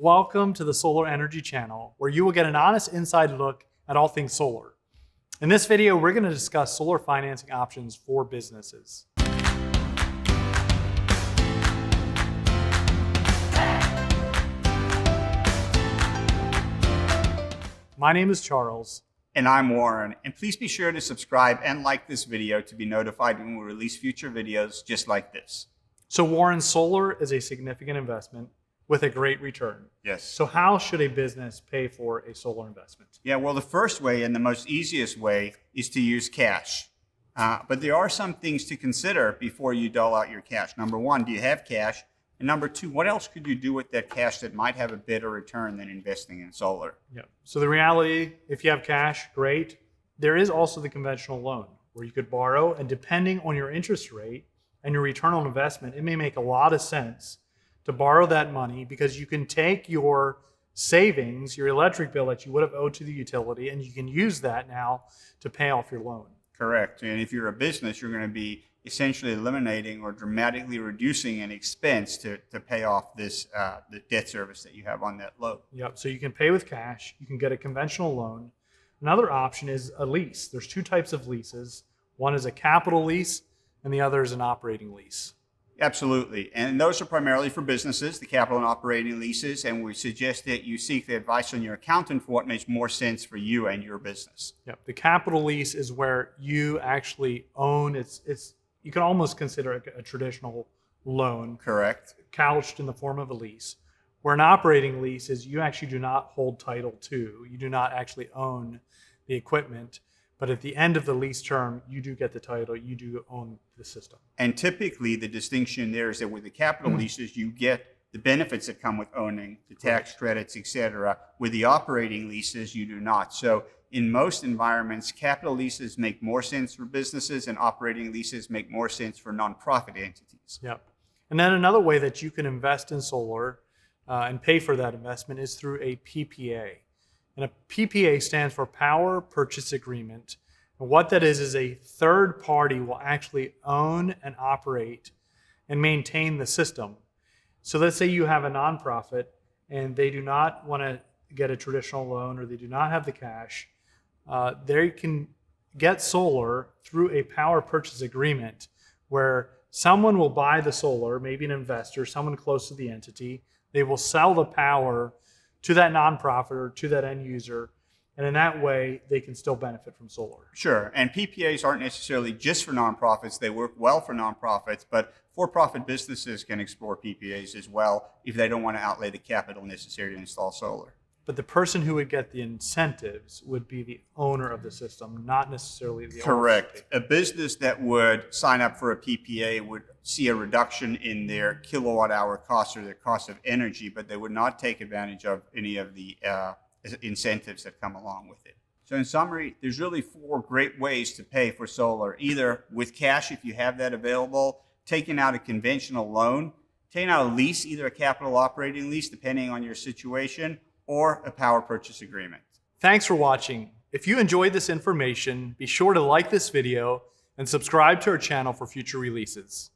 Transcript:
Welcome to the Solar Energy channel, where you will get an honest inside look at all things solar. In this video, we're going to discuss solar financing options for businesses. My name is Charles. And I'm Warren, and please be sure to subscribe and like this video to be notified when we release future videos just like this. So Warren, solar is a significant investment with a great return. Yes. So how should a business pay for a solar investment? Yeah, well, the first way and the most easiest way is to use cash. But there are some things to consider before you dole out your cash. Number one, do you have cash? And number two, what else could you do with that cash that might have a better return than investing in solar? Yeah. So the reality, if you have cash, great. There is also the conventional loan where you could borrow, and depending on your interest rate and your return on investment, it may make a lot of sense to borrow that money because you can take your savings, your electric bill that you would have owed to the utility, and you can use that now to pay off your loan. Correct. And if you're a business, you're going to be essentially eliminating or dramatically reducing an expense to pay off this the debt service that you have on that loan. Yep. So you can pay with cash. You can get a conventional loan. Another option is a lease. There's two types of leases. One is a capital lease, and the other is an operating lease. Absolutely. And those are primarily for businesses, the capital and operating leases. And we suggest that you seek the advice on your accountant for what makes more sense for you and your business. Yep. The capital lease is where you actually own. You can almost consider it a traditional loan. Correct. Couched in the form of a lease. Where an operating lease is you actually do not hold title to. You do not actually own the equipment. But at the end of the lease term, you do get the title. You do own the system. And typically the distinction there is that with the capital leases, you get the benefits that come with owning, the tax credits, etc. With the operating leases, you do not. So in most environments, capital leases make more sense for businesses and operating leases make more sense for nonprofit entities. Yep. And then another way that you can invest in solar and pay for that investment is through a PPA. And a PPA stands for Power Purchase Agreement. And what that is a third party will actually own and operate and maintain the system. So let's say you have a nonprofit and they do not want to get a traditional loan or they do not have the cash. They can get solar through a power purchase agreement where someone will buy the solar, maybe an investor, someone close to the entity. They will sell the power to that nonprofit or to that end user. And in that way, they can still benefit from solar. Sure. And PPAs aren't necessarily just for nonprofits. They work well for nonprofits, but for-profit businesses can explore PPAs as well if they don't want to outlay the capital necessary to install solar. But the person who would get the incentives would be the owner of the system, not necessarily the owner. Correct. A business that would sign up for a PPA would see a reduction in their kilowatt hour cost or their cost of energy, but they would not take advantage of any of the incentives that come along with it. So in summary, there's really four great ways to pay for solar, either with cash if you have that available, taking out a conventional loan, taking out a lease, either a capital operating lease, depending on your situation, or a power purchase agreement. Thanks for watching. If you enjoyed this information, be sure to like this video and subscribe to our channel for future releases.